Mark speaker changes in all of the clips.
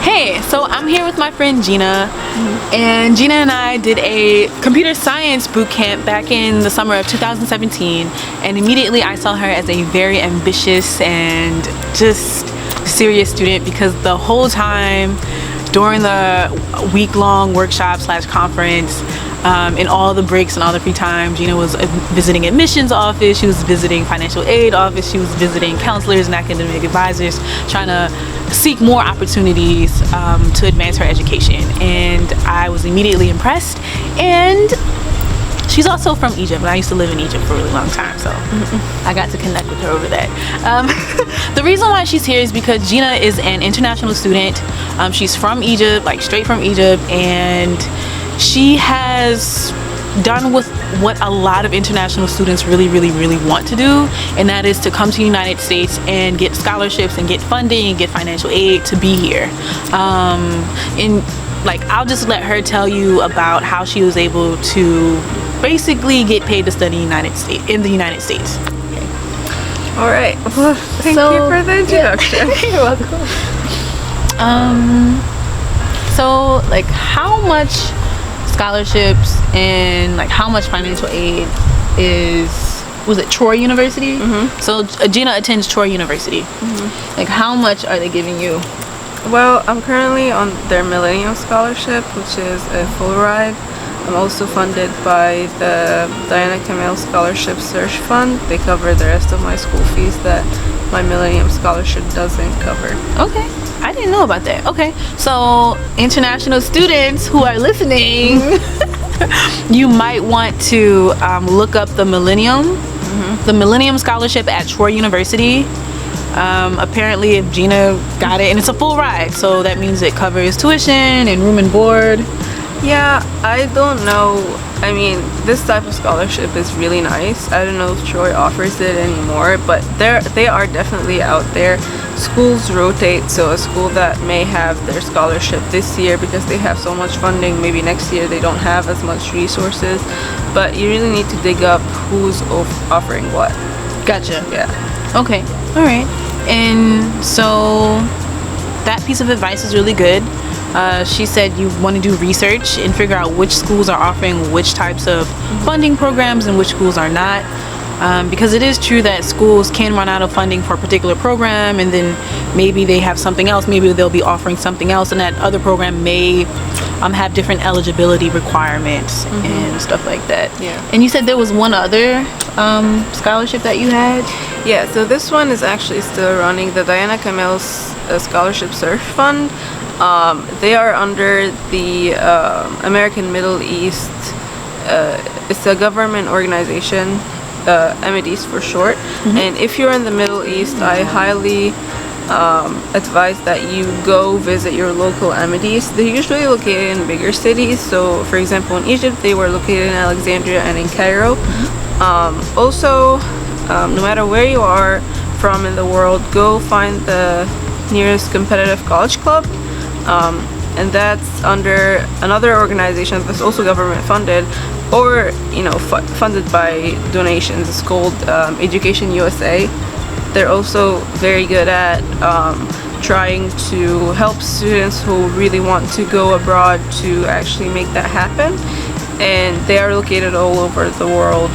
Speaker 1: Hey, so I'm here with my friend Gina, and Gina and I did a computer science boot camp back in the summer of 2017, and immediately I saw her as a very ambitious and just serious student, because the whole time during the week-long workshop slash conference, in all the breaks and all the free time, Gina was visiting admissions office, she was visiting financial aid office, she was visiting counselors and academic advisors, trying to seek more opportunities to advance her education. And I was immediately impressed. And she's also from Egypt, and I used to live in Egypt for a really long time, so I got to connect with her over that. The reason why she's here is because Gina is an international student. She's from Egypt, like straight from Egypt, and she has done with what a lot of international students really want to do, and that is to come to the United States and get scholarships and get funding and get financial aid to be here. I'll just let her tell you about how she was able to basically get paid to study in the United States. Okay.
Speaker 2: All right. Well, thank you for the introduction.
Speaker 1: Yeah. You're welcome. So, like, how much scholarships and like how much financial aid was it Troy University? So Gina attends Troy University. Like, how much are they giving you?
Speaker 2: Well, I'm currently on their Millennium Scholarship, which is a full ride. I'm also funded by the Diana Kamel Scholarship Search Fund. They cover the rest of my school fees that my Millennium Scholarship doesn't cover.
Speaker 1: Okay, I didn't know about that. Okay, so international students who are listening, you might want to look up the Millennium Scholarship at Troy University. Apparently, if Gina got it, and it's a full ride, so that means it covers tuition and room and board.
Speaker 2: Yeah, I don't know. I mean, this type of scholarship is really nice. I don't know if Troy offers it anymore, but they are definitely out there. Schools rotate, so a school that may have their scholarship this year because they have so much funding, maybe next year they don't have as much resources, but you really need to dig up who's offering what.
Speaker 1: Gotcha.
Speaker 2: Yeah.
Speaker 1: Okay. All right. And so that piece of advice is really good. She said you want to do research and figure out which schools are offering which types of funding programs and which schools are not. Because it is true that schools can run out of funding for a particular program, and then maybe they have something else, maybe they'll be offering something else, and that other program may have different eligibility requirements and stuff like that.
Speaker 2: Yeah.
Speaker 1: And you said there was one other scholarship that you had?
Speaker 2: Yeah, so this one is actually still running, the Diana Kamel Scholarship Search Fund. They are under the American Middle East. It's a government organization, MEDs for short. And if you're in the Middle East, I highly advise that you go visit your local MEDs. They're usually located in bigger cities. So, for example, in Egypt, they were located in Alexandria and in Cairo. Also, no matter where you are from in the world, go find the nearest competitive college club. And that's under another organization that's also government funded, or funded by donations. It's called Education USA. They're also very good at trying to help students who really want to go abroad to actually make that happen, and they are located all over the world.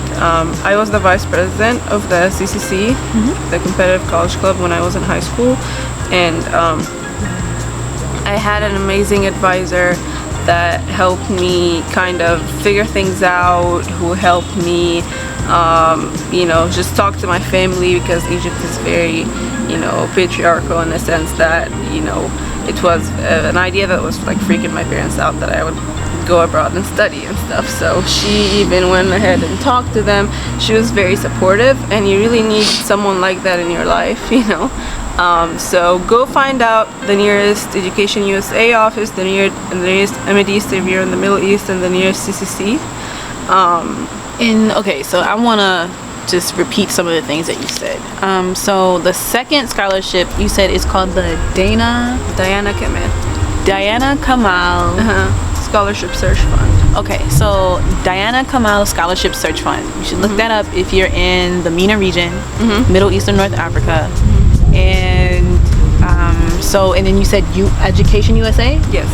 Speaker 2: I was the vice president of the CCC, the Competitive College Club, when I was in high school, and I had an amazing advisor that helped me kind of figure things out, who helped me just talk to my family, because Egypt is very patriarchal in the sense that it was an idea that was like freaking my parents out that I would go abroad and study and stuff. So she even went ahead and talked to them. She was very supportive, and you really need someone like that in your life. So go find out the nearest Education USA office, the nearest MEDs if you're in the Middle East, and the nearest CCC.
Speaker 1: Okay, so I want to just repeat some of the things that you said. So the second scholarship you said is called the
Speaker 2: Diana
Speaker 1: Kamel
Speaker 2: Scholarship Search Fund.
Speaker 1: Okay, so Diana Kamel Scholarship Search Fund. You should look that up if you're in the MENA region, Middle East or North Africa. And So, and then you said Education USA?
Speaker 2: Yes.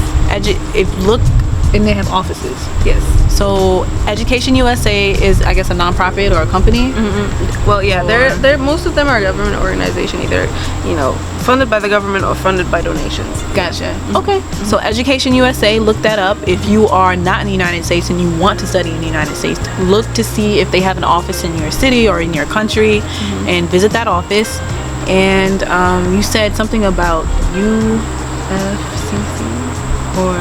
Speaker 1: And they have offices.
Speaker 2: Yes.
Speaker 1: So Education USA is, I guess, a nonprofit or a company.
Speaker 2: Well, yeah, they're most of them are a government organization, either funded by the government or funded by donations.
Speaker 1: Gotcha. Okay. So Education USA, look that up. If you are not in the United States and you want to study in the United States, look to see if they have an office in your city or in your country, and visit that office. And you said something about UFCC or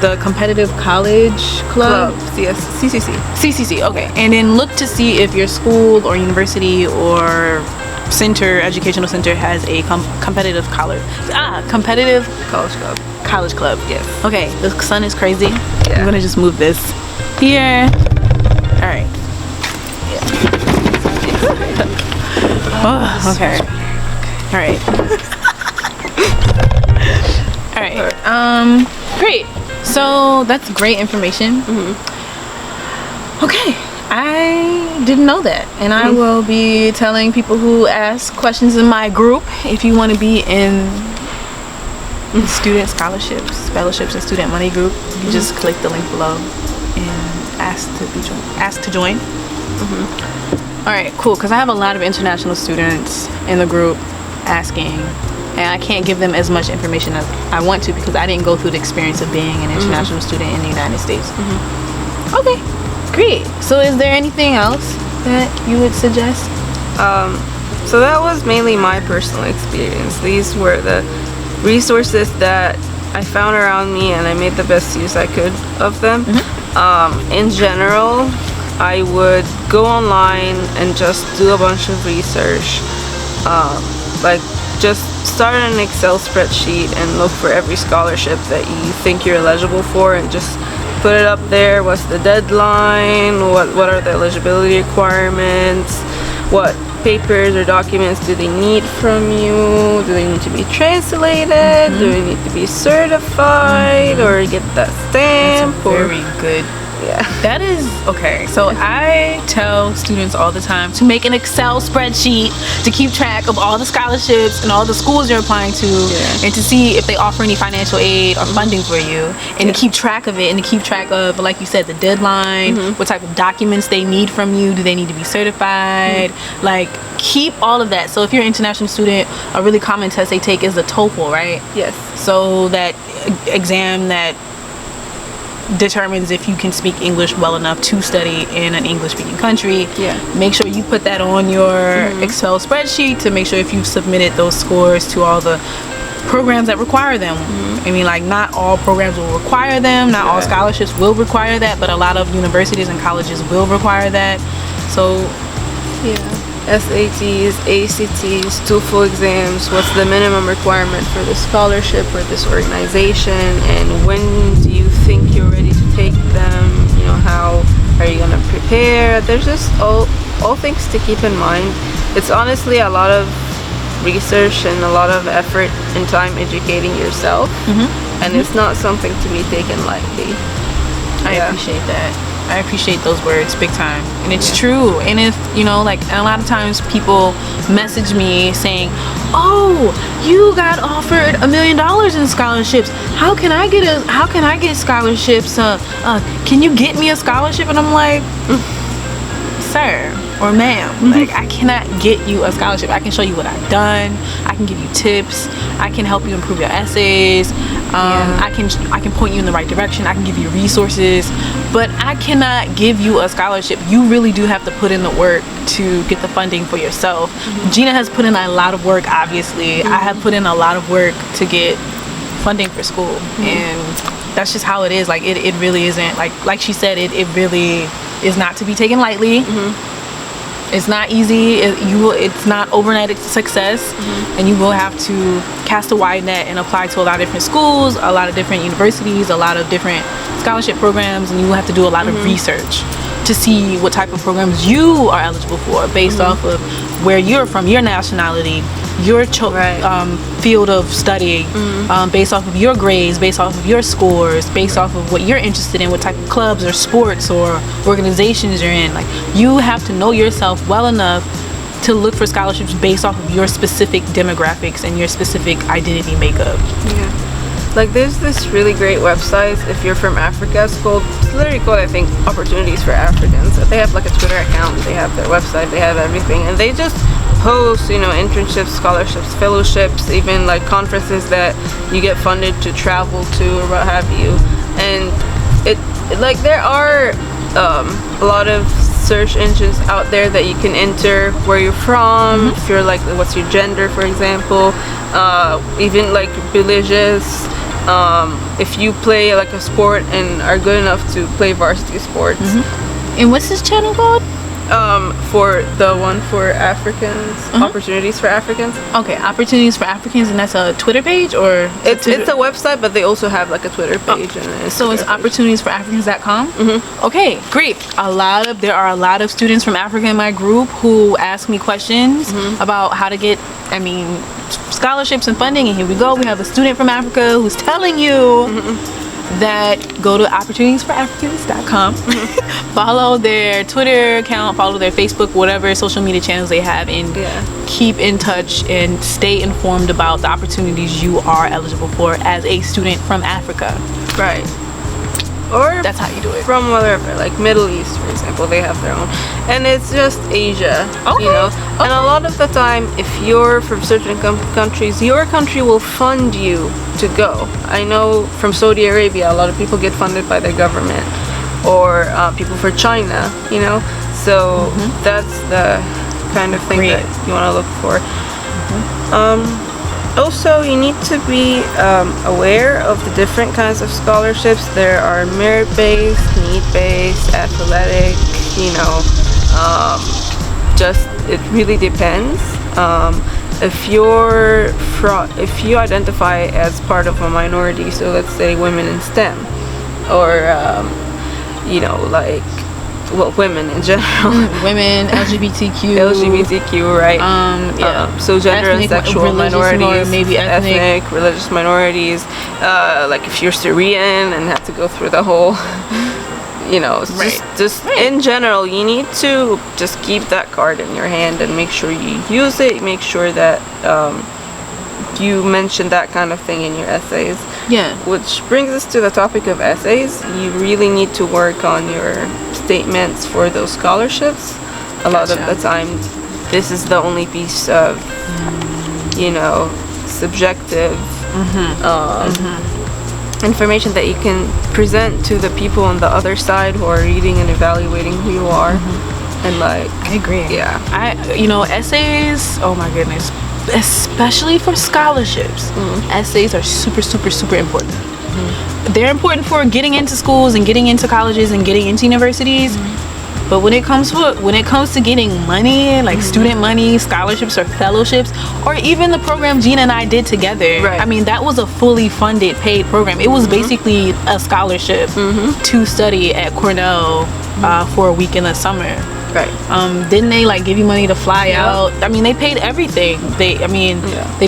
Speaker 1: the competitive college club.
Speaker 2: Yes, CCC.
Speaker 1: CCC. Okay. And then look to see if your school or university or educational center has a competitive competitive
Speaker 2: college club.
Speaker 1: Yes. Okay. The sun is crazy.
Speaker 2: Yeah.
Speaker 1: I'm gonna just move this here. All right. Oh, okay. All right. All right. Great. So that's great information. Okay. I didn't know that, and I will be telling people who ask questions in my group. If you want to be in student scholarships, fellowships, and student money group, you just click the link below and ask to join. All right, cool. Because I have a lot of international students in the group asking, and I can't give them as much information as I want to because I didn't go through the experience of being an international student in the United States. Okay, great. So is there anything else that you would suggest?
Speaker 2: So that was mainly my personal experience. These were the resources that I found around me, and I made the best use I could of them. In general, I would go online and just do a bunch of research. Like, just start an Excel spreadsheet and look for every scholarship that you think you're eligible for, and just put it up there. What's the deadline? What are the eligibility requirements? What papers or documents do they need from you? Do they need to be translated? Do they need to be certified or get that stamp?
Speaker 1: That's a very good.
Speaker 2: Yeah.
Speaker 1: That is okay. So I tell students all the time to make an Excel spreadsheet to keep track of all the scholarships and all the schools you're applying to, and to see if they offer any financial aid or funding for you, and to keep track of it, and to keep track of, like you said, the deadline, what type of documents they need from you. Do they need to be certified? Like, keep all of that. So if you're an international student, a really common test they take is the TOEFL, right?
Speaker 2: Yes.
Speaker 1: So that exam that determines if you can speak English well enough to study in an English-speaking country. Make sure you put that on your Excel spreadsheet to make sure if you've submitted those scores to all the programs that require them. I mean, like, not all programs will require them, not all scholarships will require that, but a lot of universities and colleges will require that. So
Speaker 2: SATs, ACTs, TOEFL exams, what's the minimum requirement for this scholarship or this organization, and when do you think you're ready to take them? How are you going to prepare? There's just all things to keep in mind. It's honestly a lot of research and a lot of effort and time educating yourself, and it's not something to be taken lightly.
Speaker 1: I appreciate that. I appreciate those words big time, and it's true. And if like, a lot of times people message me saying, "Oh, you got offered $1 million in scholarships. How can I get scholarships? Can you get me a scholarship?" And I'm like, "Sir or ma'am, like, I cannot get you a scholarship. I can show you what I've done. I can give you tips. I can help you improve your essays. I can point you in the right direction. I can give you resources, but I cannot give you a scholarship. You really do have to put in the work to get the funding for yourself." Gina has put in a lot of work, obviously. I have put in a lot of work to get funding for school, and that's just how it is. Like, it really isn't, like she said, it really is not to be taken lightly. It's not easy. It's not overnight success, and you will have to cast a wide net and apply to a lot of different schools, a lot of different universities, a lot of different scholarship programs, and you will have to do a lot of research to see what type of programs you are eligible for based off of where you're from, your nationality, your field of study, based off of your grades, based off of your scores, based off of what you're interested in, what type of clubs or sports or organizations you're in. Like, you have to know yourself well enough to look for scholarships based off of your specific demographics and your specific identity makeup.
Speaker 2: Yeah. Like there's this really great website if you're from Africa. It's literally called, I think, Opportunities for Africans. They have like a Twitter account, they have their website, they have everything, and they just post, you know, internships, scholarships, fellowships, even like conferences that you get funded to travel to or what have you. And it like there are a lot of search engines out there that you can enter where you're from, if you're like what's your gender, for example, even like religious, if you play like a sport and are good enough to play varsity sports.
Speaker 1: And what's this channel called?
Speaker 2: For the one for Africans, Opportunities for Africans.
Speaker 1: Okay, Opportunities for Africans, and that's a Twitter page, or
Speaker 2: it's a website, but they also have like a Twitter page. And
Speaker 1: so it's opportunitiesforafricans.com. Okay, great. There are a lot of students from Africa in my group who ask me questions about how to get, scholarships and funding. And here we go. We have a student from Africa who's telling you that go to opportunitiesforafricans.com, follow their Twitter account, follow their Facebook, whatever social media channels they have, and keep in touch and stay informed about the opportunities you are eligible for as a student from Africa.
Speaker 2: Right. Or
Speaker 1: that's how you do it.
Speaker 2: From whatever, like Middle East, for example, they have their own. And it's just Asia, you know. And a lot of the time, if you're from certain countries, your country will fund you to go. I know from Saudi Arabia, a lot of people get funded by their government, or people for China, you know. So that's the kind of thing that you want to look for. Also, you need to be aware of the different kinds of scholarships. There are merit-based, need-based, athletic, you know, it really depends. If you identify as part of a minority, so let's say women in STEM, or you know, like, well, women in general.
Speaker 1: Women, LGBTQ,
Speaker 2: right? So gender and sexual minorities, maybe ethnic, religious minorities. Like if you're Syrian and have to go through the whole, you know, just in general, you need to just keep that card in your hand and make sure you use it. Make sure that you mention that kind of thing in your essays.
Speaker 1: Yeah.
Speaker 2: Which brings us to the topic of essays. You really need to work on your statements for those scholarships. A lot of the time, this is the only piece of, you know, subjective information that you can present to the people on the other side who are reading and evaluating who you are. And like,
Speaker 1: I agree.
Speaker 2: Yeah.
Speaker 1: You know, essays, oh my goodness, especially for scholarships, essays are super, super, super important. They're important for getting into schools and getting into colleges and getting into universities. But when it comes to getting money, like student money, scholarships or fellowships, or even the program Gina and I did together, I mean, that was a fully funded, paid program. It was basically a scholarship to study at Cornell for a week in the summer. Didn't they like give you money to fly out? I mean, they paid everything. They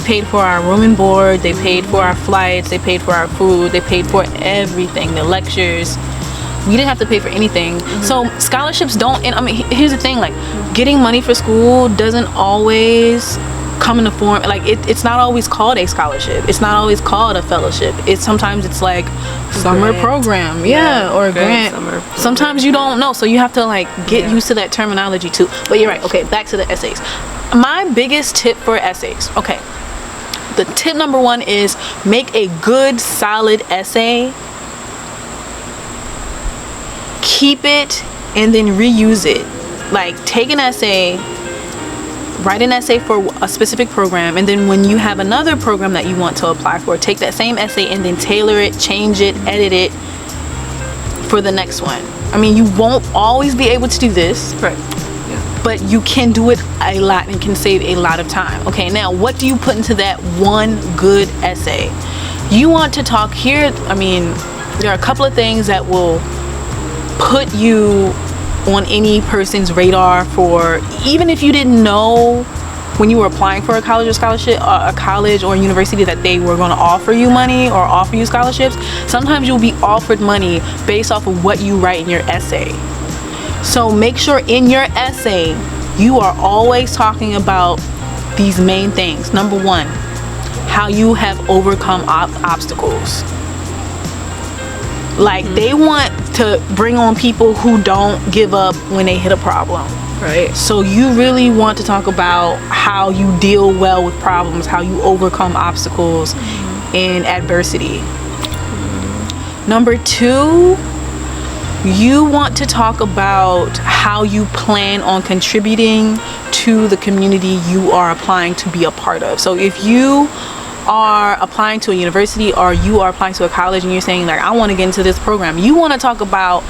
Speaker 1: paid for our room and board. They paid for our flights. They paid for our food. They paid for everything. The lectures. We didn't have to pay for anything. So scholarships don't. And I mean, here's the thing: like, getting money for school doesn't always come in the form, like, it's not always called a scholarship. It's not always called a fellowship. Sometimes it's like summer program, or a grant. Sometimes you don't know, so you have to like get used to that terminology too. But you're right. Okay, back to the essays. My biggest tip for essays. Okay, the tip number 1 is make a good, solid essay. Keep it and then reuse it. Like, take an essay, write an essay for a specific program, and then when you have another program that you want to apply for, take that same essay and then tailor it, change it, edit it for the next one. I mean, you won't always be able to do this, but you can do it a lot and can save a lot of time. Okay, now what do you put into that one good essay? You want to talk here. I mean, there are a couple of things that will put you on any person's radar, for even if you didn't know when you were applying for a college or scholarship, a college or a university, that they were going to offer you money or offer you scholarships. Sometimes you'll be offered money based off of what you write in your essay. So make sure in your essay you are always talking about these main things. Number one, how you have overcome obstacles. Like, they want to bring on people who don't give up when they hit a problem.
Speaker 2: Right.
Speaker 1: So you really want to talk about how you deal well with problems, how you overcome obstacles and adversity. Number two, you want to talk about how you plan on contributing to the community you are applying to be a part of. So if you are applying to a university or you are applying to a college and you're saying, like, I want to get into this program, you want to talk about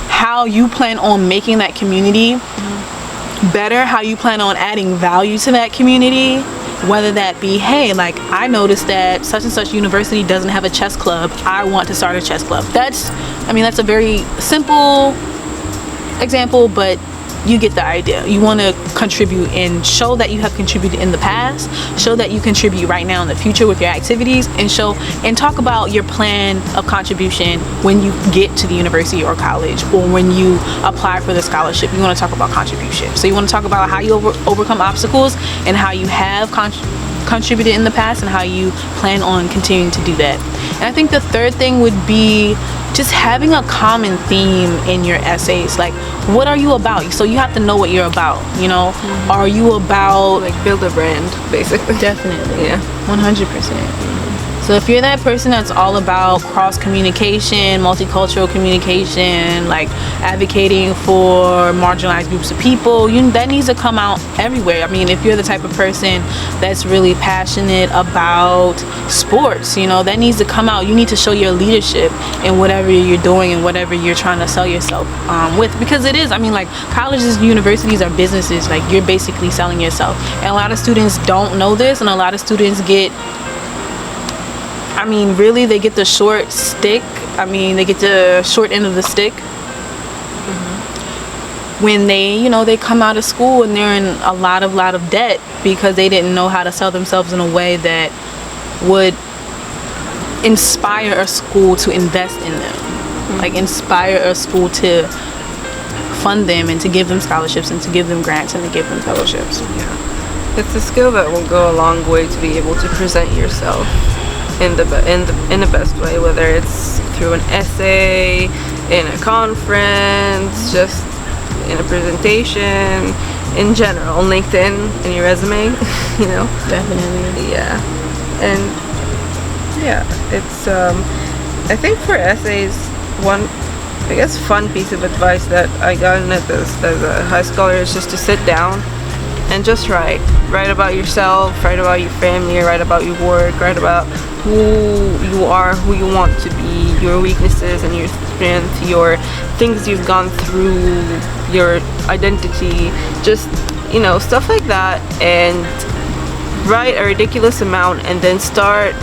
Speaker 1: how you plan on making that community better, how you plan on adding value to that community, whether that be, hey, like, I noticed that such and such university doesn't have a chess club, I want to start a chess club. That's a very simple example, but you get the idea. You want to contribute and show that you have contributed in the past, show that you contribute right now in the future with your activities, and talk about your plan of contribution when you get to the university or college, or when you apply for the scholarship. You want to talk about contribution. So you want to talk about how you overcome obstacles and how you have contributed in the past and how you plan on continuing to do that. And I think the third thing would be just having a common theme in your essays. Like, what are you about? So you have to know what you're about, you know? Are you about,
Speaker 2: like, build a brand, basically?
Speaker 1: Definitely.
Speaker 2: Yeah.
Speaker 1: 100%. So if you're that person that's all about cross communication, multicultural communication, like advocating for marginalized groups of people, that needs to come out everywhere. I mean, if you're the type of person that's really passionate about sports, that needs to come out. You need to show your leadership in whatever you're doing and whatever you're trying to sell yourself with, because it is, like, colleges and universities are businesses. Like, you're basically selling yourself, and a lot of students don't know this, and a lot of students get, really, they get the short stick. They get the short end of the stick when they come out of school and they're in a lot of debt because they didn't know how to sell themselves in a way that would inspire a school to invest in them, like inspire a school to fund them and to give them scholarships and to give them grants and to give them fellowships.
Speaker 2: Yeah, it's a skill that will go a long way to be able to present yourself in the best way, whether it's through an essay, in a conference, just in a presentation, in general, on LinkedIn, in your resume,
Speaker 1: Definitely.
Speaker 2: Yeah. And yeah, it's I think for essays, one, I guess, fun piece of advice that I got as a high scholar is just to sit down and just write about yourself, write about your family, write about your work, write about who you are, who you want to be, your weaknesses and your strengths, your things you've gone through, your identity, just stuff like that, and write a ridiculous amount and then start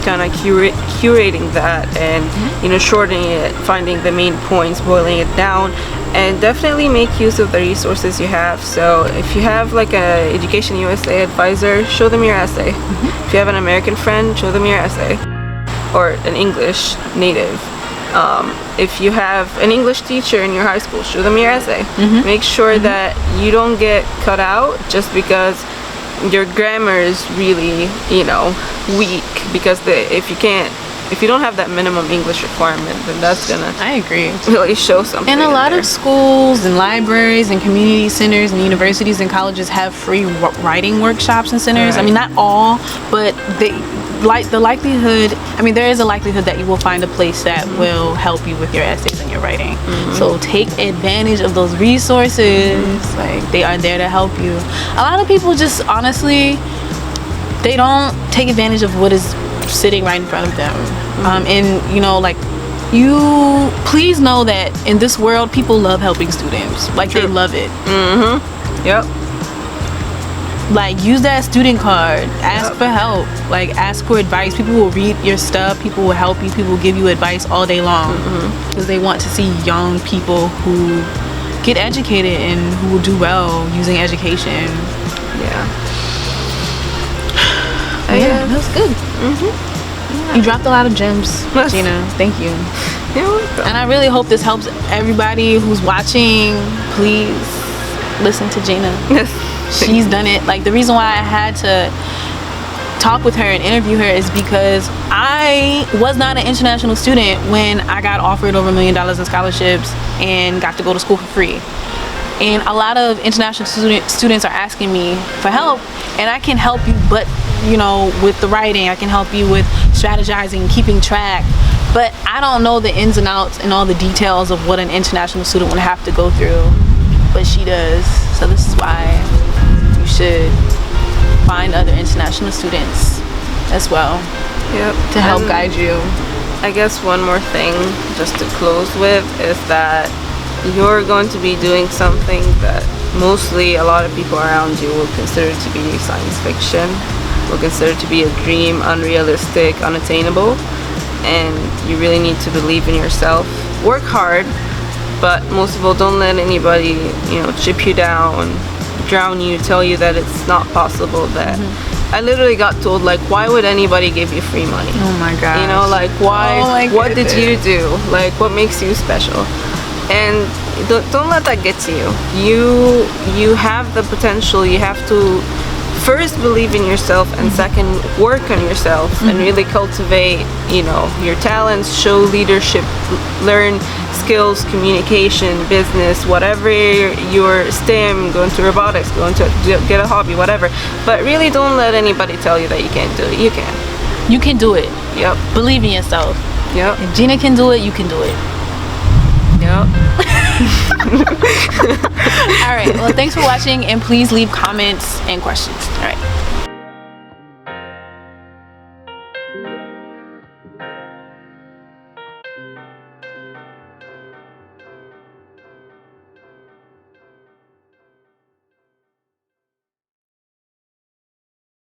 Speaker 2: kind of curating that and shortening it, finding the main points, boiling it down, and definitely make use of the resources you have. So if you have like a Education USA advisor, show them your essay. If you have an American friend, show them your essay, or an English native. If you have an English teacher in your high school, show them your essay. Make sure that you don't get cut out just because your grammar is really, weak, because if you don't have that minimum English requirement, then that's gonna,
Speaker 1: I agree,
Speaker 2: really show something.
Speaker 1: And a lot of schools and libraries and community centers and universities and colleges have free writing workshops and centers.
Speaker 2: Right.
Speaker 1: Not all, but there is a likelihood that you will find a place that will help you with your essays and your writing. So take advantage of those resources. Like, they are there to help you. A lot of people just, honestly, they don't take advantage of what is sitting right in front of them. You please know that in this world, people love helping students. Like, True. They love it.
Speaker 2: Yep.
Speaker 1: Like, use that student card, ask for help, like, ask for advice. People will read your stuff, people will help you, people will give you advice all day long, because they want to see young people who get educated and who will do well using education. Yeah, that was good. You dropped a lot of gems, Gina. Thank you.
Speaker 2: You're welcome.
Speaker 1: And I really hope this helps everybody who's watching. Please listen to Gina. She's done it. Like, the reason why I had to talk with her and interview her is because I was not an international student when I got offered over $1 million in scholarships and got to go to school for free. And a lot of international students are asking me for help, and I can help you, but you know, with the writing, I can help you with strategizing, keeping track, but I don't know the ins and outs and all the details of what an international student would have to go through, but she does. So this is why you should find other international students as well.
Speaker 2: Yep.
Speaker 1: To help guide you.
Speaker 2: I guess one more thing just to close with is that you're going to be doing something that mostly a lot of people around you will consider to be science fiction, will consider to be a dream, unrealistic, unattainable, and you really need to believe in yourself. Work hard, but most of all, don't let anybody, you know, chip you down, drown you, tell you that it's not possible. That I literally got told, like, why would anybody give you free money?
Speaker 1: Oh my god.
Speaker 2: You know, like, why?
Speaker 1: Oh my
Speaker 2: what did you
Speaker 1: goodness.
Speaker 2: do? Like, what makes you special? And don't let that get to you. You have the potential. You have to first believe in yourself, and second, work on yourself and really cultivate, you know, your talents, show leadership, learn skills, communication, business, whatever your STEM, go into robotics, go into get a hobby, whatever. But really, don't let anybody tell you that you can't do it. You can.
Speaker 1: You can do it.
Speaker 2: Yep.
Speaker 1: Believe in yourself.
Speaker 2: Yep.
Speaker 1: If Gina can do it, you can do it.
Speaker 2: Yep.
Speaker 1: All right. Well, thanks for watching, and please leave comments and questions. All right.